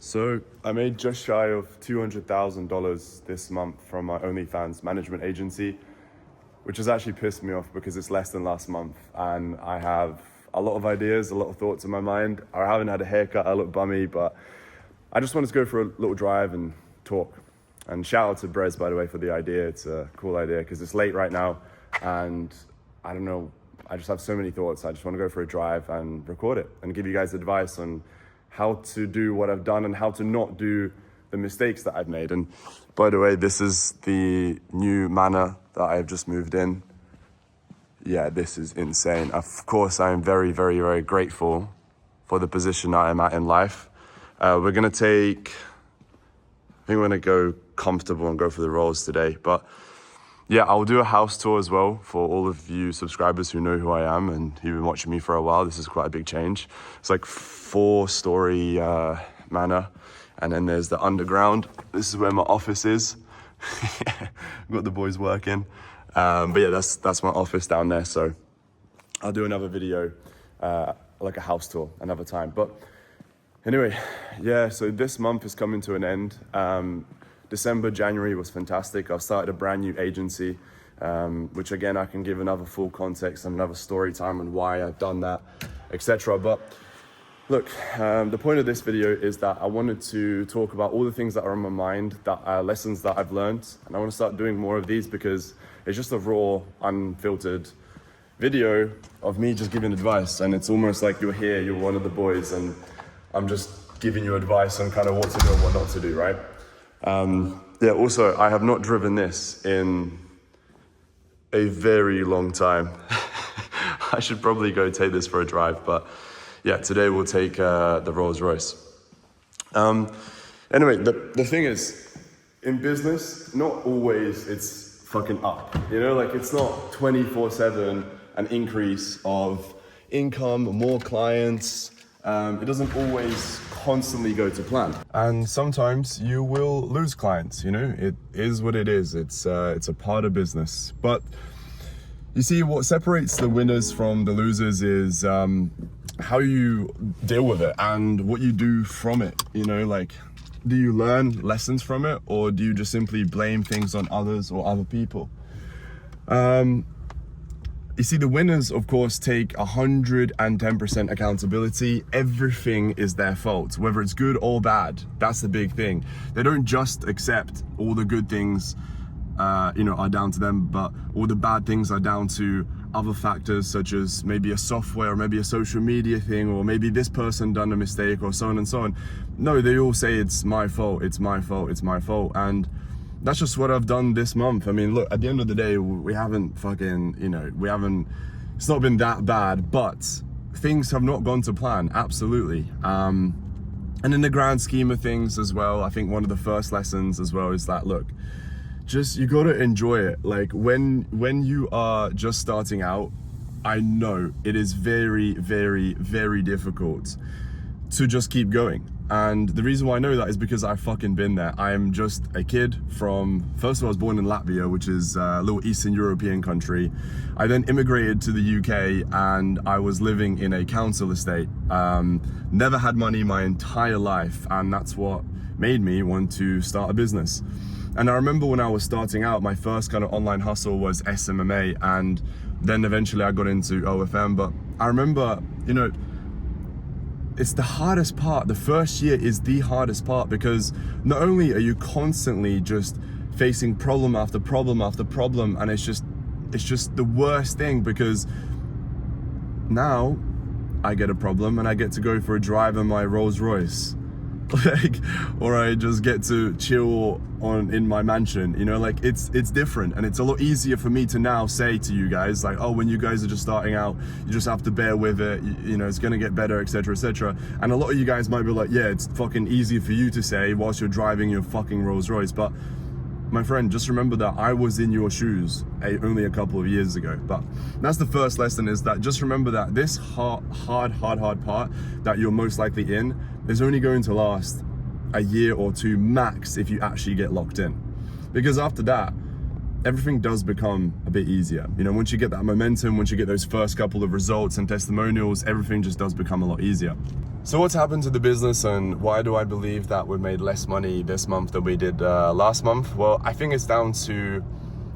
So I made just shy of $200,000 this month from my OnlyFans management agency, which has actually pissed me off because it's less than last month and I have a lot of ideas, a lot of thoughts in my mind. I haven't had a haircut, I look bummy, but I just wanted to go for a little drive and talk. And shout out to Brez, by the way, for the idea. It's a cool idea because it's late right now and I don't know, I just have so many thoughts. I just want to go for a drive and record it and give you guys advice on how to do what I've done and how to not do the mistakes that I've made. And by the way, this is the new manor that I've just moved in. Yeah, this is insane. Of course, I am very, very, very grateful for the position I am at in life. We're gonna I think we're gonna go comfortable and go for the rolls today. But yeah, I'll do a house tour as well for all of you subscribers who know who I am and who've been watching me for a while. This is quite a big change. It's like 4-story manor. And then there's the underground. This is where my office is. I've got the boys working. But yeah, that's my office down there. So I'll do another video, like a house tour another time. But anyway, yeah, so this month is coming to an end. December, January was fantastic. I've started a brand new agency, which again, I can give another full context and another story time on why I've done that, etc. But look, the point of this video is that I wanted to talk about all the things that are on my mind, that are lessons that I've learned. And I want to start doing more of these because it's just a raw, unfiltered video of me just giving advice. And it's almost like you're here, you're one of the boys, and I'm just giving you advice on kind of what to do and what not to do, right? Yeah, also, I have not driven this in a very long time. I should probably go take this for a drive, but yeah, today we'll take the Rolls Royce. Anyway, the thing is, in business, not always it's fucking up. You know, like it's not 24/7 an increase of income, more clients. It doesn't always constantly go to plan. And sometimes you will lose clients, you know, it is what it is. It's a part of business. But you see, what separates the winners from the losers is how you deal with it and what you do from it. You know, like, do you learn lessons from it, or do you just simply blame things on others or other people? You see, the winners, of course, take 110% accountability. Everything is their fault, whether it's good or bad. That's the big thing. They don't just accept all the good things, you know, are down to them, but all the bad things are down to other factors, such as maybe a software, or maybe a social media thing, or maybe this person done a mistake, or so on and so on. No, they all say it's my fault, it's my fault, it's my fault. And that's just what I've done this month. I mean, look, at the end of the day, we haven't fucking, you know, it's not been that bad, but things have not gone to plan, absolutely. And in the grand scheme of things as well, I think one of the first lessons as well is that, look, just, you gotta enjoy it. Like when you are just starting out, I know it is very, very, very difficult to just keep going. And the reason why I know that is because I've fucking been there. I am just a kid from, first of all, I was born in Latvia, which is a little Eastern European country. I then immigrated to the UK and I was living in a council estate. Never had money my entire life, and that's what made me want to start a business. And I remember when I was starting out, my first kind of online hustle was SMMA, and then eventually I got into OFM. But I remember, you know, it's the hardest part. The first year is the hardest part because not only are you constantly just facing problem after problem after problem, and it's just the worst thing because now I get a problem and I get to go for a drive in my Rolls Royce. Like, or I just get to chill in my mansion, you know, like it's different. And it's a lot easier for me to now say to you guys, like, oh, when you guys are just starting out, you just have to bear with it, you know, it's gonna get better, etc., etc. And a lot of you guys might be like, yeah, it's fucking easy for you to say whilst you're driving your fucking Rolls Royce, but my friend, just remember that I was in your shoes only a couple of years ago. But that's the first lesson, is that just remember that this hard part that you're most likely in is only going to last a year or two max if you actually get locked in. Because after that, everything does become a bit easier. You know, once you get that momentum, once you get those first couple of results and testimonials, everything just does become a lot easier. So what's happened to the business, and why do I believe that we made less money this month than we did last month? Well, I think it's down to,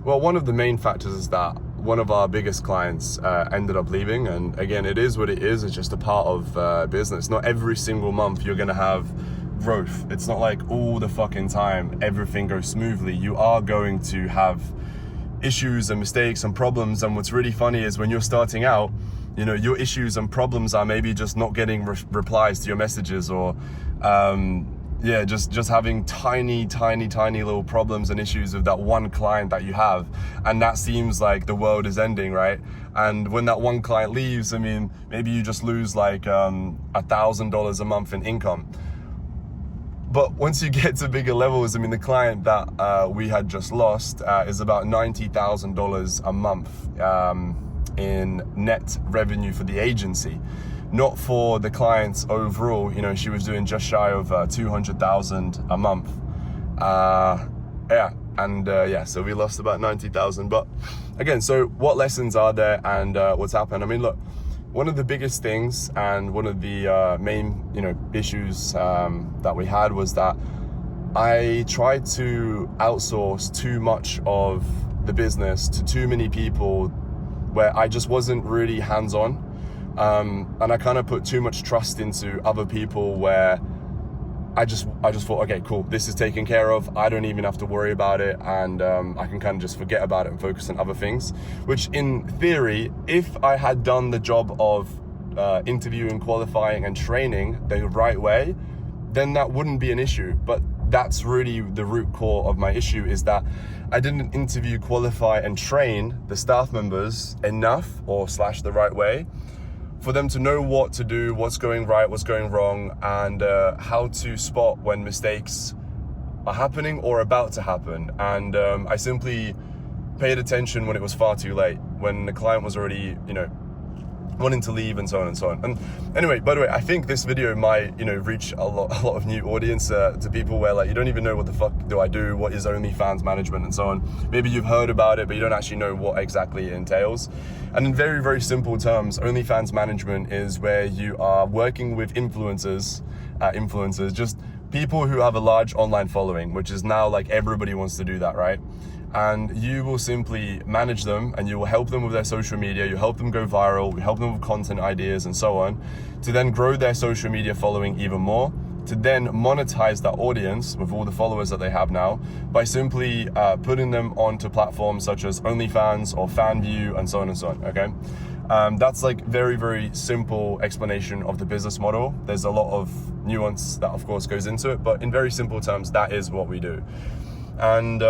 well, one of the main factors is that one of our biggest clients ended up leaving. And again, it is what it is. It's just a part of business. Not every single month you're going to have growth. It's not like all the fucking time everything goes smoothly. You are going to have issues and mistakes and problems. And what's really funny is when you're starting out, you know, your issues and problems are maybe just not getting replies to your messages, or just having tiny little problems and issues with that one client that you have, and that seems like the world is ending, right? And when that one client leaves, I mean, maybe you just lose like $1,000 a month in income. But once you get to bigger levels, I mean, the client that we had just lost is about $90,000 a month in net revenue for the agency, not for the clients overall. You know, she was doing just shy of 200,000 a month. So we lost about 90,000. But again, so what lessons are there, and what's happened? I mean, look, one of the biggest things and one of the main, issues that we had was that I tried to outsource too much of the business to too many people, where I just wasn't really hands-on, and I kind of put too much trust into other people, where I just thought, okay, cool, this is taken care of, I don't even have to worry about it, and I can kind of just forget about it and focus on other things. Which in theory, if I had done the job of interviewing, qualifying and training the right way, then that wouldn't be an issue. But that's really the root core of my issue, is that I didn't interview, qualify and train the staff members enough, or / the right way, for them to know what to do, what's going right, what's going wrong, and how to spot when mistakes are happening or about to happen. And I simply paid attention when it was far too late, when the client was already, wanting to leave, and so on and so on. And anyway, by the way, I think this video might, reach a lot of new audience to people where, like, you don't even know what the fuck do I do, what is OnlyFans management, and so on. Maybe you've heard about it, but you don't actually know what exactly it entails. And in very, very simple terms, OnlyFans management is where you are working with influencers, just people who have a large online following, which is now like everybody wants to do that, right? And you will simply manage them, and you will help them with their social media, you help them go viral, you help them with content ideas and so on, to then grow their social media following even more, to then monetize that audience with all the followers that they have now by simply putting them onto platforms such as OnlyFans or FanView and so on and so on, okay? That's like very, very simple explanation of the business model. There's a lot of nuance that of course goes into it, but in very simple terms, that is what we do. And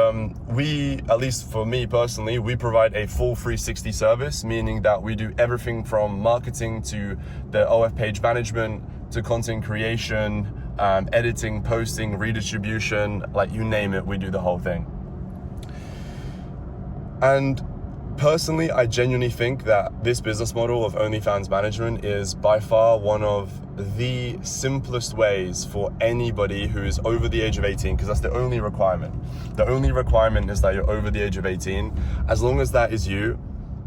we, at least for me personally, we provide a full 360 service, meaning that we do everything from marketing to the OF page management to content creation, editing, posting, redistribution, like you name it, we do the whole thing. And personally, I genuinely think that this business model of OnlyFans management is by far one of the simplest ways for anybody who is over the age of 18, because that's the only requirement. The only requirement is that you're over the age of 18. As long as that is you,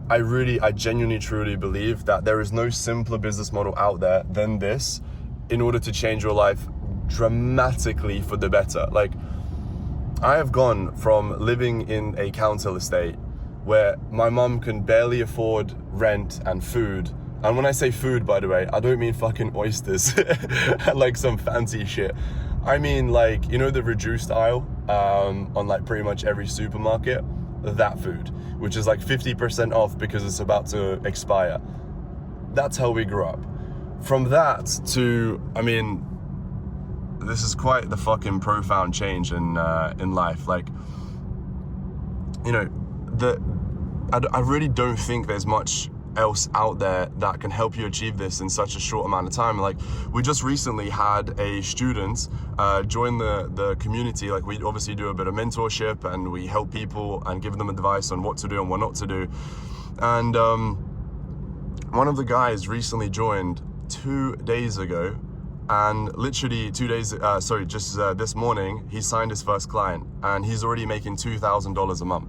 I genuinely, truly believe that there is no simpler business model out there than this in order to change your life dramatically for the better. Like, I have gone from living in a council estate where my mum can barely afford rent and food. And when I say food, by the way, I don't mean fucking oysters, like some fancy shit. I mean, like, the reduced aisle on like pretty much every supermarket, that food, which is like 50% off because it's about to expire. That's how we grew up. From that to, this is quite the fucking profound change in life. Like, I really don't think there's much else out there that can help you achieve this in such a short amount of time. Like, we just recently had a student join the community. Like, we obviously do a bit of mentorship and we help people and give them advice on what to do and what not to do. And one of the guys recently joined 2 days ago, and literally 2 days, this morning, he signed his first client and he's already making $2,000 a month.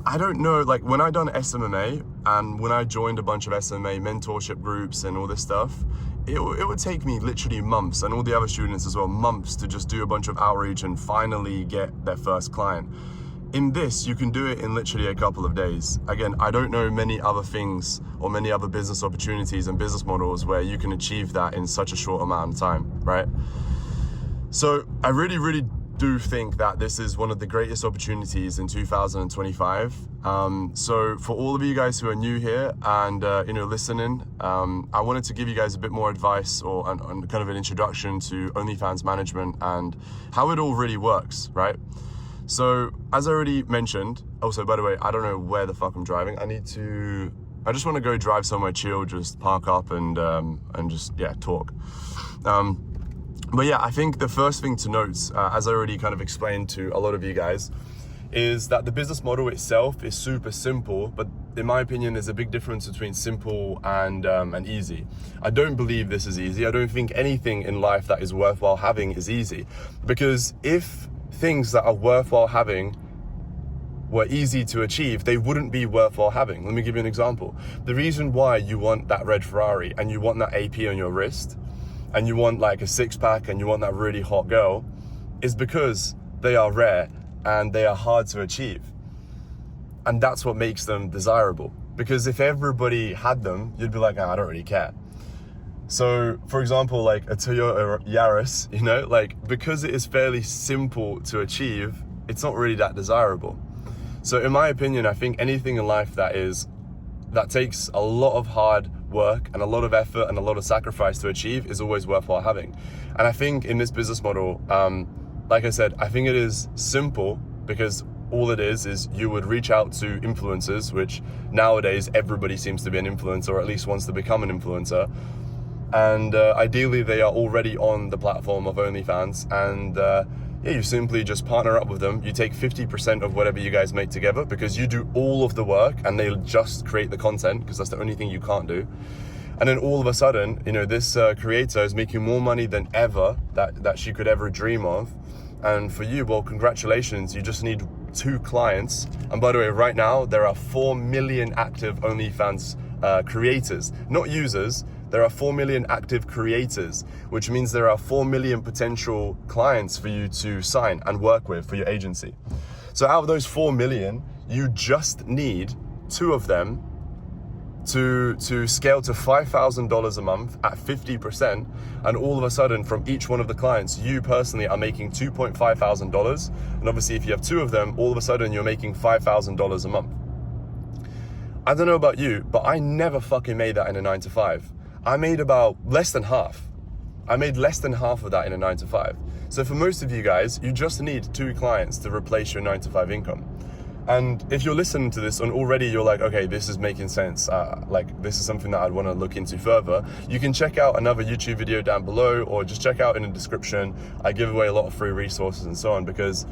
I don't know, like, when I done SMMA and when I joined a bunch of SMA mentorship groups and all this stuff, it would take me literally months, and all the other students as well, months to just do a bunch of outreach and finally get their first client. In this, you can do it in literally a couple of days. Again, I don't know many other things or many other business opportunities and business models where you can achieve that in such a short amount of time, right? So I really, really do think that this is one of the greatest opportunities in 2025. So for all of you guys who are new here and listening, I wanted to give you guys a bit more advice or kind of an introduction to OnlyFans management and how it all really works, right? So as I already mentioned, also by the way, I don't know where the fuck I'm driving. I just want to go drive somewhere chill, just park up and just talk. But yeah, I think the first thing to note, as I already kind of explained to a lot of you guys, is that the business model itself is super simple, but in my opinion, there's a big difference between simple and easy. I don't believe this is easy. I don't think anything in life that is worthwhile having is easy, because if things that are worthwhile having were easy to achieve, they wouldn't be worthwhile having. Let me give you an example. The reason why you want that red Ferrari and you want that AP on your wrist and you want like a six-pack and you want that really hot girl is because they are rare and they are hard to achieve. And that's what makes them desirable. Because if everybody had them, you'd be like, I don't really care. So for example, like a Toyota Yaris, because it is fairly simple to achieve, it's not really that desirable. So in my opinion, I think anything in life that takes a lot of hard work and a lot of effort and a lot of sacrifice to achieve is always worthwhile having. And I think in this business model, like I said, I think it is simple because all it is you would reach out to influencers, which nowadays everybody seems to be an influencer or at least wants to become an influencer. And ideally they are already on the platform of OnlyFans, and you simply just partner up with them. You take 50% of whatever you guys make together because you do all of the work and they'll just create the content because that's the only thing you can't do. And then all of a sudden, this creator is making more money than ever that she could ever dream of. And for you, well, congratulations, you just need 2 clients. And by the way, right now, there are 4 million active OnlyFans creators, not users. There are 4 million active creators, which means there are 4 million potential clients for you to sign and work with for your agency. So out of those 4 million, you just need 2 of them to scale to $5,000 a month at 50%. And all of a sudden from each one of the clients, you personally are making $2,500. And obviously if you have 2 of them, all of a sudden you're making $5,000 a month. I don't know about you, but I never fucking made that in a 9 to 5. I made about less than half. I made less than half of that in a 9 to 5. So for most of you guys, you just need 2 clients to replace your 9 to 5 income. And if you're listening to this and already you're like, okay, this is making sense, this is something that I'd want to look into further, you can check out another YouTube video down below or just check out in the description. I give away a lot of free resources and so on, because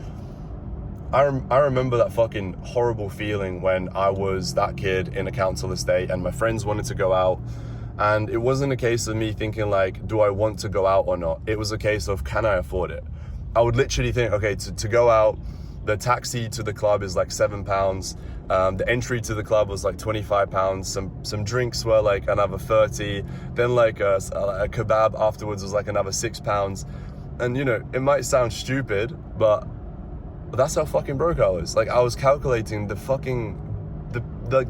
I remember that fucking horrible feeling when I was that kid in a council estate and my friends wanted to go out. And it wasn't a case of me thinking like, do I want to go out or not? It was a case of, can I afford it? I would literally think, okay, to go out, the taxi to the club is like £7. The entry to the club was like £25. Some drinks were like another 30. Then like a kebab afterwards was like another £6. And it might sound stupid, but that's how fucking broke I was. Like I was calculating the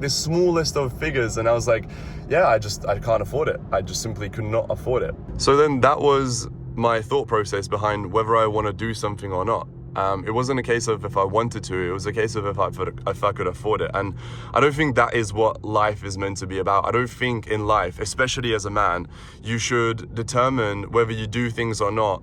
smallest of figures, and I was like, yeah, I can't afford it. I just simply could not afford it. So then that was my thought process behind whether I want to do something or not. It wasn't a case of if I wanted to, it was a case of if I could afford it. And I don't think that is what life is meant to be about. I don't think in life, especially as a man, you should determine whether you do things or not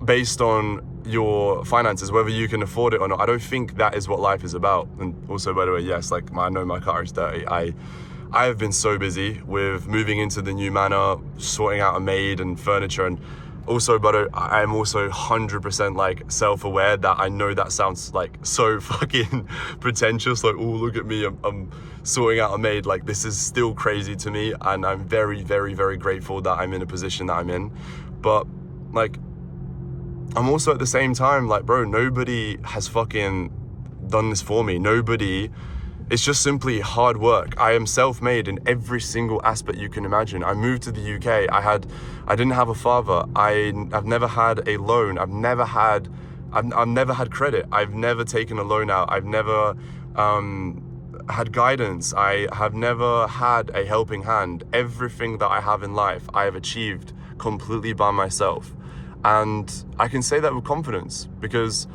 based on your finances, whether you can afford it or not. I don't think that is what life is about. And also, by the way, yes, like I know my car is dirty. I have been so busy with moving into the new manor, sorting out a maid and furniture, and also, but I am also 100% like self-aware that I know that sounds like so fucking pretentious, like, oh, look at me, I'm sorting out a maid. Like, this is still crazy to me, and I'm very, very, very grateful that I'm in a position that I'm in. But like, I'm also at the same time like, bro, nobody has fucking done this for me. Nobody It's just simply hard work. I am self-made in every single aspect you can imagine. I moved to the UK. I didn't have a father. I've never had a loan. I've never had credit. I've never taken a loan out. I've never had guidance. I have never had a helping hand. Everything that I have in life, I have achieved completely by myself. And I can say that with confidence because,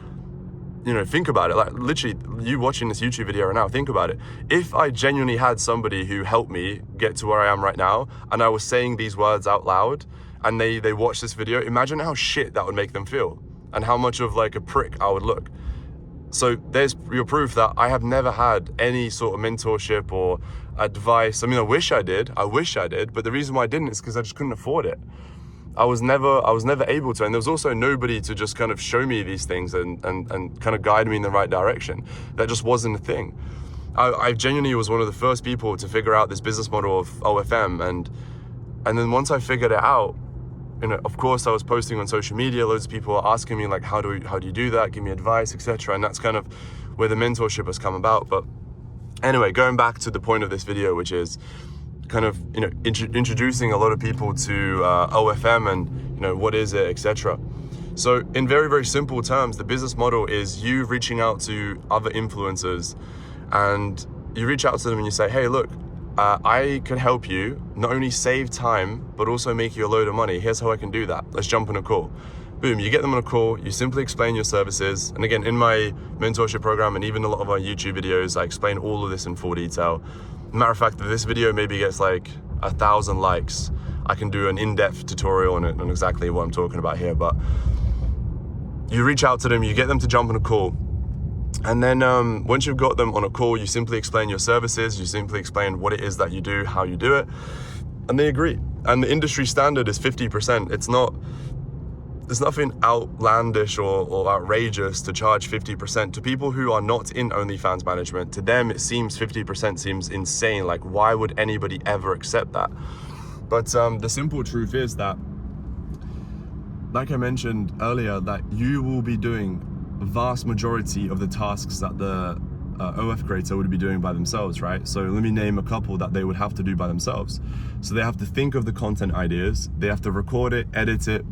you know, think about it. Like literally, you watching this YouTube video right now, think about it. If I genuinely had somebody who helped me get to where I am right now, and I was saying these words out loud, and they watched this video, imagine how shit that would make them feel, and how much of like a prick I would look. So there's your proof that I have never had any sort of mentorship or advice. I mean, I wish I did, but the reason why I didn't is because I just couldn't afford it. I was never able to, and there was also nobody to just kind of show me these things and kind of guide me in the right direction. That just wasn't a thing. I genuinely was one of the first people to figure out this business model of OFM, and then once I figured it out, you know, of course I was posting on social media, loads of people are asking me like, how do you do that? Give me advice, etc. And that's kind of where the mentorship has come about. But anyway, going back to the point of this video, which is kind of, you know, introducing a lot of people to OFM and, you know, what is it, etc. So in very, very simple terms, the business model is you reaching out to other influencers, and you reach out to them and you say, hey, look, I can help you not only save time, but also make you a load of money. Here's how I can do that. Let's jump on a call. Boom, you get them on a call, you simply explain your services. And again, in my mentorship program and even a lot of our YouTube videos, I explain all of this in full detail. Matter of fact, if this video maybe gets like 1,000 likes, I can do an in-depth tutorial on it and exactly what I'm talking about here. But you reach out to them, you get them to jump on a call. And then once you've got them on a call, you simply explain your services, you simply explain what it is that you do, how you do it, and they agree. And the industry standard is 50%. There's nothing outlandish or outrageous to charge 50%. To people who are not in OnlyFans management, to them it seems 50% seems insane. Like, why would anybody ever accept that? But the simple truth is that, like I mentioned earlier, that you will be doing a vast majority of the tasks that the OF creator would be doing by themselves, right? So let me name a couple that they would have to do by themselves. So they have to think of the content ideas, they have to record it, edit it,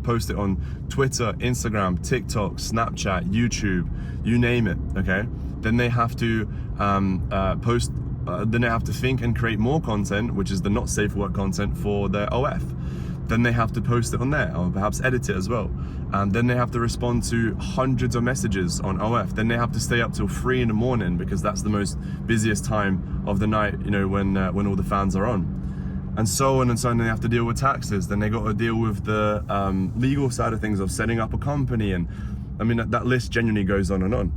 post it on Twitter, Instagram, TikTok, Snapchat, YouTube, you name it, okay? Then they have to then they have to think and create more content, which is the not safe for work content for their OF. Then they have to post it on there, or perhaps edit it as well. And then they have to respond to hundreds of messages on OF. Then they have to stay up till 3 in the morning because that's the most busiest time of the night, you know, when all the fans are on. And so on and so on. They have to deal with taxes. Then they got to deal with the legal side of things of setting up a company. And I mean, that list genuinely goes on and on.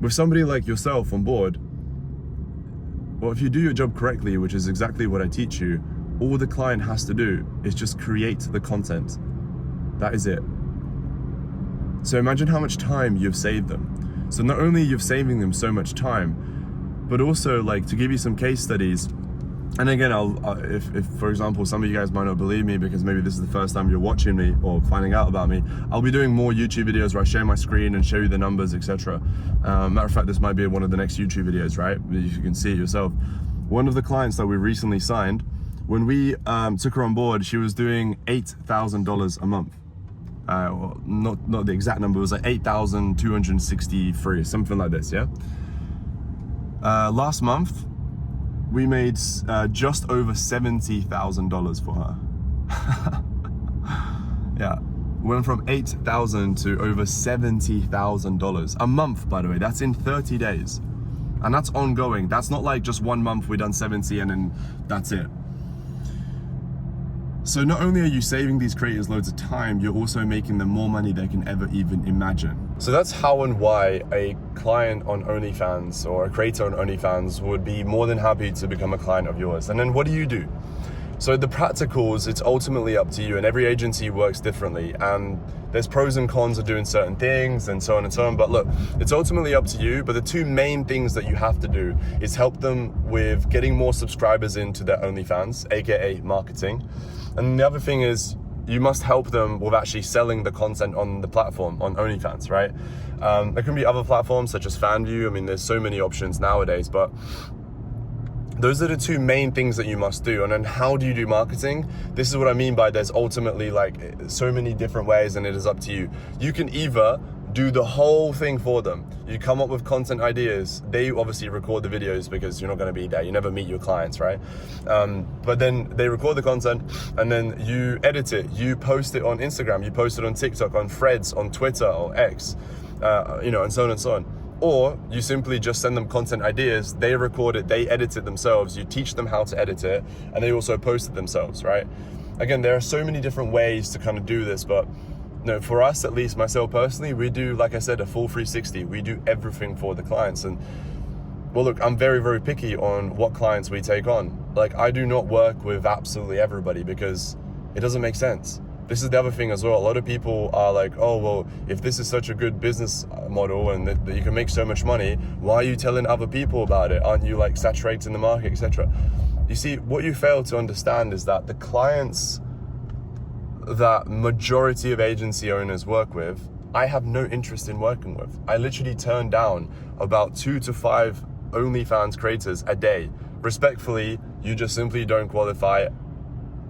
With somebody like yourself on board, well, if you do your job correctly, which is exactly what I teach you, all the client has to do is just create the content. That is it. So imagine how much time you've saved them. So not only you've saving them so much time, but also, like, to give you some case studies. And again, if for example, some of you guys might not believe me because maybe this is the first time you're watching me or finding out about me, I'll be doing more YouTube videos where I share my screen and show you the numbers, etc. Matter of fact, this might be one of the next YouTube videos, right? You can see it yourself. One of the clients that we recently signed, when we took her on board, she was doing $8,000 a month. Well, not the exact number, it was like 8,263, something like this, yeah? Last month, we made just over $70,000 for her. Yeah, went from $8,000 to over $70,000 a month, by the way. That's in 30 days. And that's ongoing. That's not like just 1 month we done 70 and then that's it. So not only are you saving these creators loads of time, you're also making them more money they can ever even imagine. So that's how and why a client on OnlyFans or a creator on OnlyFans would be more than happy to become a client of yours. And then what do? So the practicals, it's ultimately up to you, and every agency works differently. And there's pros and cons of doing certain things and so on and so on. But look, it's ultimately up to you. But the two main things that you have to do is help them with getting more subscribers into their OnlyFans, AKA marketing. And the other thing is you must help them with actually selling the content on the platform, on OnlyFans, right? There can be other platforms such as FanView. I mean, there's so many options nowadays, but those are the two main things that you must do. And then how do you do marketing? This is what I mean by there's ultimately like so many different ways, and it is up to you. You can either do the whole thing for them. You come up with content ideas. They obviously record the videos because you're not going to be there. You never meet your clients, right? But then they record the content and then you edit it. You post it on Instagram. You post it on TikTok, on Threads, on Twitter or X, and so on and so on. Or you simply just send them content ideas, they record it, they edit it themselves, you teach them how to edit it, and they also post it themselves, right? Again, there are so many different ways to kind of do this, but for us, at least myself personally, we do, like I said, a full 360. We do everything for the clients. And well, look, I'm very, very picky on what clients we take on. Like, I do not work with absolutely everybody because it doesn't make sense. This is the other thing as well. A lot of people are like, oh, well, if this is such a good business model and that you can make so much money, why are you telling other people about it? Aren't you like saturating the market, etc.? You see, what you fail to understand is that the clients that majority of agency owners work with, I have no interest in working with. I literally turn down about 2 to 5 OnlyFans creators a day. Respectfully, you just simply don't qualify.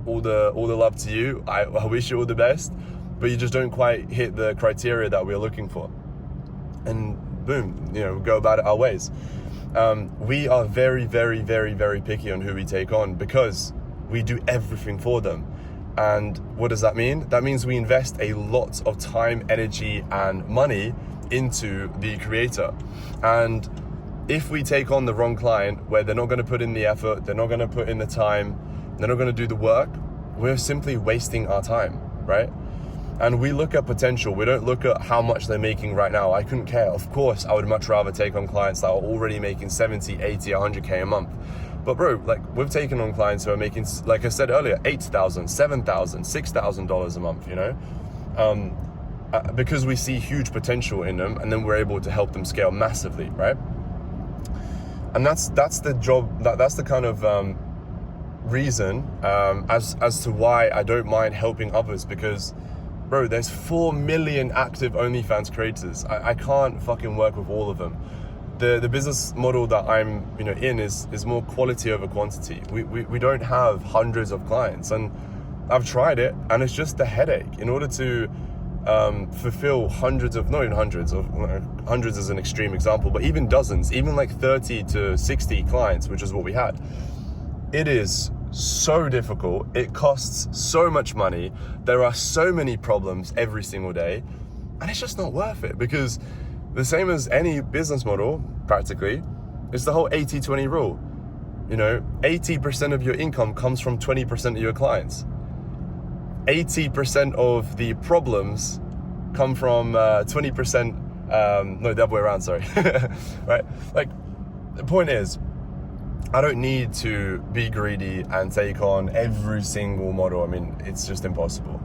All the love to you. I wish you all the best, but you just don't quite hit the criteria that we're looking for. And boom, we go about it our ways. We are very, very, very, very picky on who we take on because we do everything for them. And what does that mean? That means we invest a lot of time, energy, and money into the creator. And if we take on the wrong client where they're not going to put in the effort, they're not going to put in the time, they're not going to do the work, we're simply wasting our time, right? And we look at potential. We don't look at how much they're making right now. I couldn't care. Of course, I would much rather take on clients that are already making 70, 80, 100K a month. But bro, like, we've taken on clients who are making, like I said earlier, $8,000, $7,000, $6,000 a month, because we see huge potential in them, and then we're able to help them scale massively, right? And that's the job, that's the kind of reason as to why I don't mind helping others, because bro, there's 4 million active OnlyFans creators. I can't fucking work with all of them. The business model that I'm in is more quality over quantity. We don't have hundreds of clients, and I've tried it, and it's just a headache. In order to fulfill hundreds is an extreme example, but even dozens, even like 30 to 60 clients, which is what we had, it is so difficult. It costs so much money. There are so many problems every single day, and it's just not worth it, because the same as any business model, practically, it's the whole 80-20 rule. 80% of your income comes from 20% of your clients. 80% of the problems come from 20%, no, the other way around, sorry. Right? Like, the point is, I don't need to be greedy and take on every single model. I mean, it's just impossible.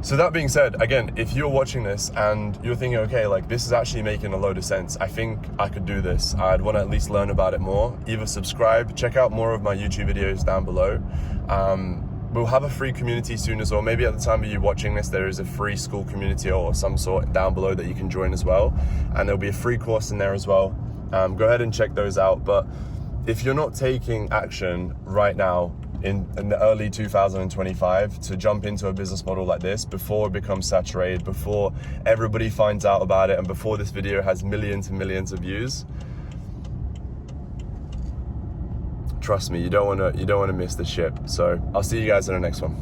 So that being said, again, if you're watching this and you're thinking, okay, like, this is actually making a load of sense, I think I could do this, I'd want to at least learn about it more, either subscribe, check out more of my YouTube videos down below. We'll have a free community soon as well. Maybe at the time of you watching this, there is a free school community or some sort down below that you can join as well. And there'll be a free course in there as well. Go ahead and check those out. But if you're not taking action right now in the early 2025 to jump into a business model like this before it becomes saturated, before everybody finds out about it, and before this video has millions and millions of views, trust me, you don't want to miss the ship. So I'll see you guys in the next one.